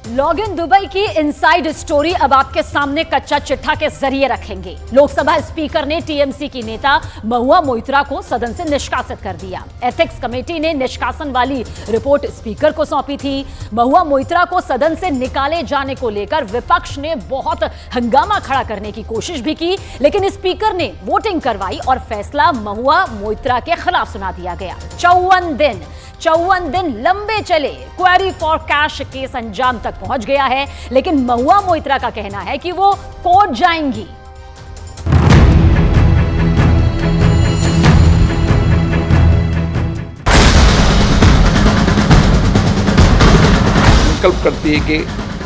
Login Dubai की inside story अब आपके सामने कच्चा चिट्ठा के जरिए रखेंगे। लोकसभा स्पीकर ने टीएमसी की नेता महुआ मोइत्रा को सदन से निष्कासित कर दिया। एथिक्स कमेटी ने निष्कासन वाली रिपोर्ट स्पीकर को सौंपी थी। महुआ मोइत्रा को सदन से निकाले जाने को लेकर विपक्ष ने बहुत हंगामा खड़ा करने की कोशिश भी की, लेकिन स्पीकर ने वोटिंग करवाई और फैसला महुआ मोइत्रा के खिलाफ सुना दिया गया। 54 दिन लंबे चले क्वेरी फॉर कैश केस अंजाम तक पहुंच गया है, लेकिन महुआ मोइत्रा का कहना है कि वो कोर्ट जाएंगी। संकल्प करती है कि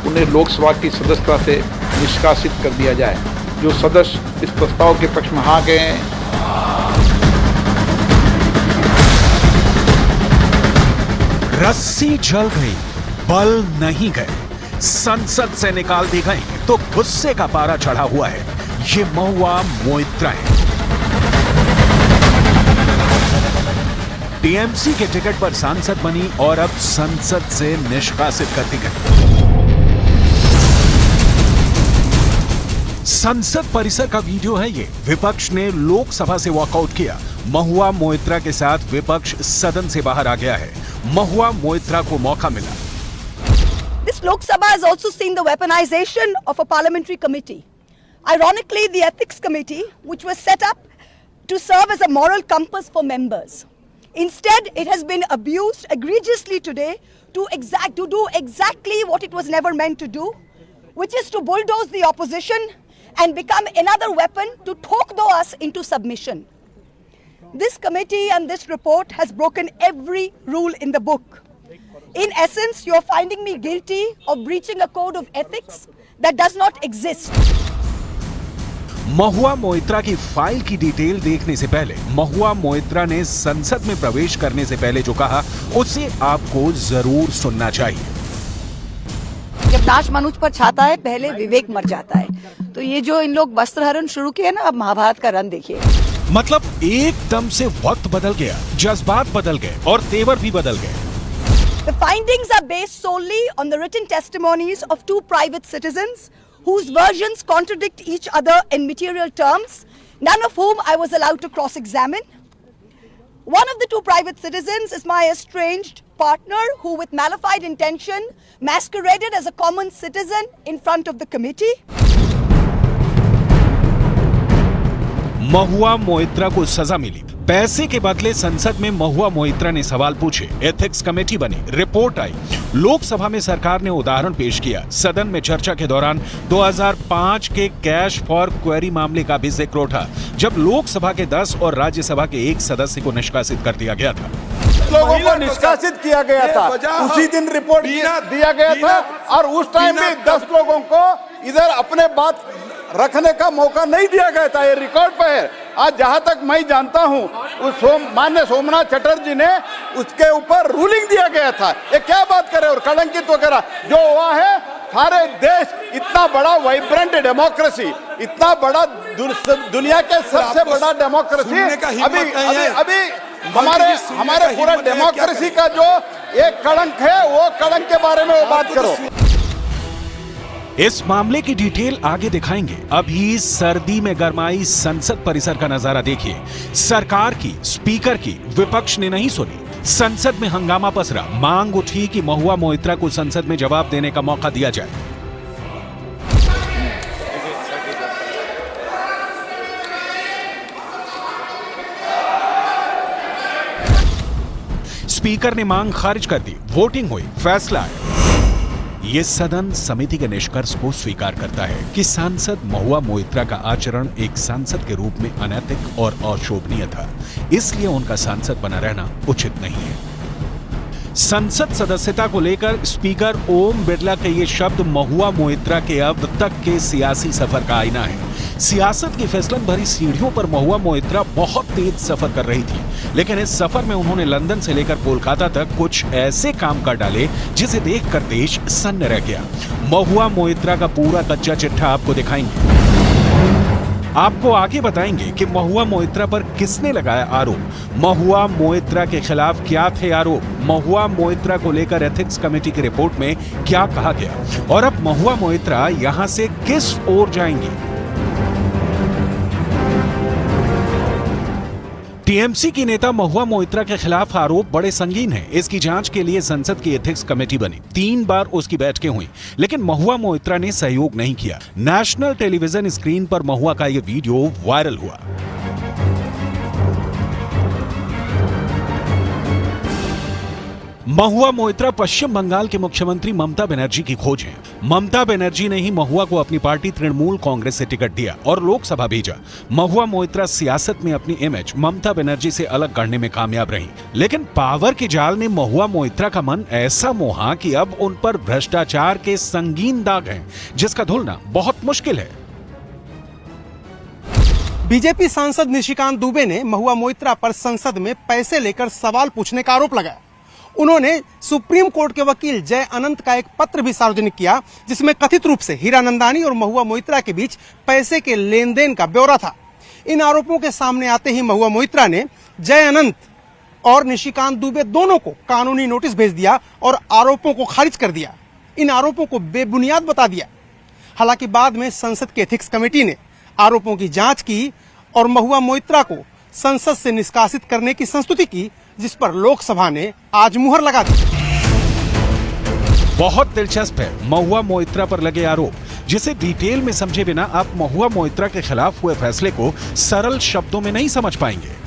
उन्हें लोकसभा की सदस्यता से निष्कासित कर दिया जाए। जो सदस्य इस प्रस्ताव के पक्ष में हाँ गए हैं, रस्सी जल गई, बल नहीं गए, संसद से निकाल दी गई तो गुस्से का पारा चढ़ा हुआ है। ये महुआ मोइत्रा है। टीएमसी के टिकट पर सांसद बनी और अब संसद से निष्कासित कर दी गई। संसद परिसर का वीडियो है ये। विपक्ष ने लोकसभा से वॉकआउट किया। महुआ मोइत्रा के साथ विपक्ष सदन से बाहर आ गया है। महुआ मोइत्रा को मौका मिला। This Lok Sabha has also seen the weaponization of a parliamentary committee. Ironically, the ethics committee, which was set up to serve as a moral compass for members. Instead, it has been abused egregiously today to do exactly what it was never meant to do, which is to bulldoze the opposition and become another weapon to talk us into submission. This committee and this report has broken every rule in the book. In essence, you are finding me guilty of breaching a code of ethics that does not exist. Mahua Moitra की file की detail देखने से पहले महुआ मोइत्रा ने संसद में प्रवेश करने से पहले जो कहा, उसे आपको जरूर सुनना चाहिए। जब नाश मनुष्य पर छाता है, पहले विवेक मर जाता है। तो ये जो इन लोग वस्त्र हरण शुरू किए ना, अब महाभारत का रन देखिए। मतलब एकदम से वक्त बदल गया, जज्बात बदल गए और तेवर भी बदल गए। The findings are based solely on the written testimonies of two private citizens whose versions contradict each other in material terms, none of whom I was allowed to cross-examine. One of the two private citizens is my estranged partner who, with malified intention, masqueraded as a common citizen in front of the committee. Mahua Moitra को सजा मिली। पैसे के बदले संसद में महुआ मोइत्रा ने सवाल पूछे। एथिक्स कमेटी बनी, रिपोर्ट आई। लोकसभा में सरकार ने उदाहरण पेश किया। सदन में चर्चा के दौरान 2005 के कैश फॉर क्वेरी मामले का भी जिक्र उठा, जब लोकसभा के 10 और राज्यसभा के 1 सदस्य को निष्कासित कर दिया गया था। लोगों को निष्कासित किया गया था, उसी दिन रिपोर्ट दिया गया था और उस टाइम भी 10 लोगों को इधर अपने बात रखने का मौका नहीं दिया गया था। ये रिकॉर्ड पे है। आज जहां तक मैं जानता हूं, उस माननीय सोमनाथ चटर्जी ने उसके ऊपर रूलिंग दिया गया था। ये क्या बात करे, और कलंकित वगैरह जो हुआ है। सारे देश, इतना बड़ा वाइब्रेंट डेमोक्रेसी, इतना बड़ा दुनिया के सबसे बड़ा डेमोक्रेसी, अभी हमारे पूरा डेमोक्रेसी का जो एक कलंक है, वो कलंक के बारे में वो बात करो। इस मामले की डिटेल आगे दिखाएंगे। अभी सर्दी में गरमाई संसद परिसर का नजारा देखिए। सरकार की, स्पीकर की विपक्ष ने नहीं सुनी। संसद में हंगामा पसरा। मांग उठी कि महुआ मोइत्रा को संसद में जवाब देने का मौका दिया जाए। स्पीकर ने मांग खारिज कर दी। वोटिंग हुई, फैसला आया। ये सदन समिति के निष्कर्ष को स्वीकार करता है कि सांसद महुआ मोइत्रा का आचरण एक सांसद के रूप में अनैतिक और अशोभनीय था, इसलिए उनका सांसद बना रहना उचित नहीं है। संसद सदस्यता को लेकर स्पीकर ओम बिरला के ये शब्द महुआ मोइत्रा के अब तक के सियासी सफर का आईना है। सियासत की फिसलन भरी सीढ़ियों पर महुआ मोइत्रा बहुत तेज सफर कर रही थी, लेकिन इस सफर में उन्होंने लंदन से लेकर कोलकाता तक कुछ ऐसे काम कर डाले जिसे देखकर देश सन्न रह गया। महुआ मोइत्रा का पूरा कच्चा चिट्ठा आपको दिखाएंगे। आपको आगे बताएंगे कि महुआ मोइत्रा पर किसने लगाया आरोप, महुआ मोइत्रा के खिलाफ क्या थे आरोप, महुआ मोइत्रा को लेकर एथिक्स कमेटी की रिपोर्ट में क्या कहा गया और अब महुआ मोइत्रा यहां से किस ओर जाएंगे। टीएमसी की नेता महुआ मोइत्रा के खिलाफ आरोप बड़े संगीन हैं। इसकी जांच के लिए संसद की एथिक्स कमेटी बनी, 3 बार उसकी बैठकें हुई, लेकिन महुआ मोइत्रा ने सहयोग नहीं किया। नेशनल टेलीविजन स्क्रीन पर महुआ का यह वीडियो वायरल हुआ। महुआ मोइत्रा पश्चिम बंगाल के मुख्यमंत्री ममता बनर्जी की खोज है। ममता बनर्जी ने ही महुआ को अपनी पार्टी तृणमूल कांग्रेस से टिकट दिया और लोकसभा भेजा। महुआ मोइत्रा सियासत में अपनी इमेज ममता बनर्जी से अलग करने में कामयाब रही, लेकिन पावर के जाल ने महुआ मोइत्रा का मन ऐसा मोहा कि अब उन पर भ्रष्टाचार के संगीन दाग हैं, जिसका धुलना बहुत मुश्किल है। बीजेपी सांसद निशिकांत दुबे ने महुआ मोइत्रा पर संसद में पैसे लेकर सवाल पूछने का आरोप लगाया। उन्होंने सुप्रीम कोर्ट के वकील जय अनंत का एक पत्र भी सार्वजनिक किया, जिसमें कथित रूप से हीरानंदानी और महुआ मोइत्रा के बीच पैसे के लेन देन का ब्यौरा था। इन आरोपों के सामने आते ही महुआ मोइत्रा ने जय अनंत और निशिकांत दुबे दोनों को कानूनी नोटिस भेज दिया और आरोपों को खारिज कर दिया। इन आरोपों को बेबुनियाद बता दिया। हालांकि बाद में संसद की एथिक्स कमेटी ने आरोपों की जांच की और महुआ मोइत्रा को संसद से निष्कासित करने की संस्तुति की, जिस पर लोकसभा ने आज मुहर लगा दी। बहुत दिलचस्प है महुआ मोइत्रा पर लगे आरोप, जिसे डिटेल में समझे बिना आप महुआ मोइत्रा के खिलाफ हुए फैसले को सरल शब्दों में नहीं समझ पाएंगे।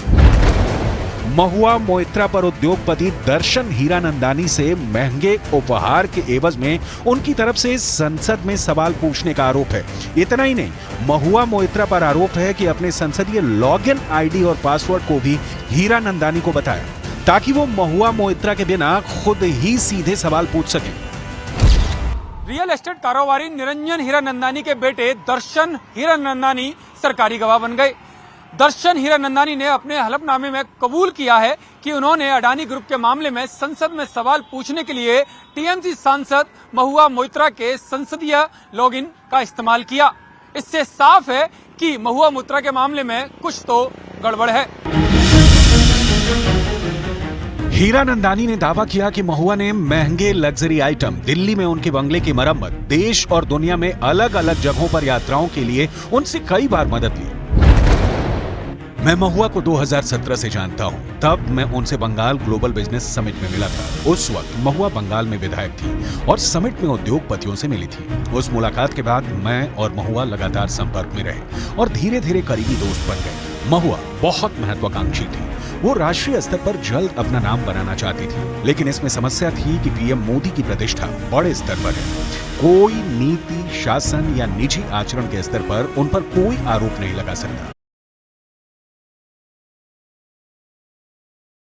महुआ मोइत्रा पर उद्योगपति दर्शन हीरानंदानी से महंगे उपहार के एवज में उनकी तरफ से संसद में सवाल पूछने का आरोप है। इतना ही नहीं, महुआ मोइत्रा पर आरोप है कि अपने संसदीय लॉगिन आईडी और पासवर्ड को भी हीरानंदानी को बताया, ताकि वो महुआ मोइत्रा के बिना खुद ही सीधे सवाल पूछ सके। रियल एस्टेट कारोबारी निरंजन हीरानंदानी के बेटे दर्शन हीरानंदानी सरकारी गवाह बन गए। दर्शन हीरानंदानी ने अपने हलफनामे में कबूल किया है कि उन्होंने अडानी ग्रुप के मामले में संसद में सवाल पूछने के लिए टीएमसी सांसद महुआ मोइत्रा के संसदीय लॉगिन का इस्तेमाल किया। इससे साफ है कि महुआ मोइत्रा के मामले में कुछ तो गड़बड़ है। हीरानंदानी ने दावा किया कि महुआ ने महंगे लग्जरी आइटम, दिल्ली में उनके बंगले की मरम्मत, देश और दुनिया में अलग अलग जगहों पर यात्राओं के लिए उनसे कई बार मदद ली। मैं महुआ को 2017 से जानता हूं, तब मैं उनसे बंगाल ग्लोबल बिजनेस समिट में मिला था। उस वक्त महुआ बंगाल में विधायक थी और समिट में उद्योगपतियों से मिली थी। उस मुलाकात के बाद मैं और महुआ लगातार संपर्क में रहे और धीरे धीरे करीबी दोस्त बन गए। महुआ बहुत महत्वाकांक्षी थी। वो राष्ट्रीय स्तर पर जल्द अपना नाम बनाना चाहती थी, लेकिन इसमें समस्या थी कि पीएम मोदी की प्रतिष्ठा बड़े स्तर पर है। कोई नीति, शासन या निजी आचरण के स्तर पर उन पर कोई आरोप नहीं लगा सकता।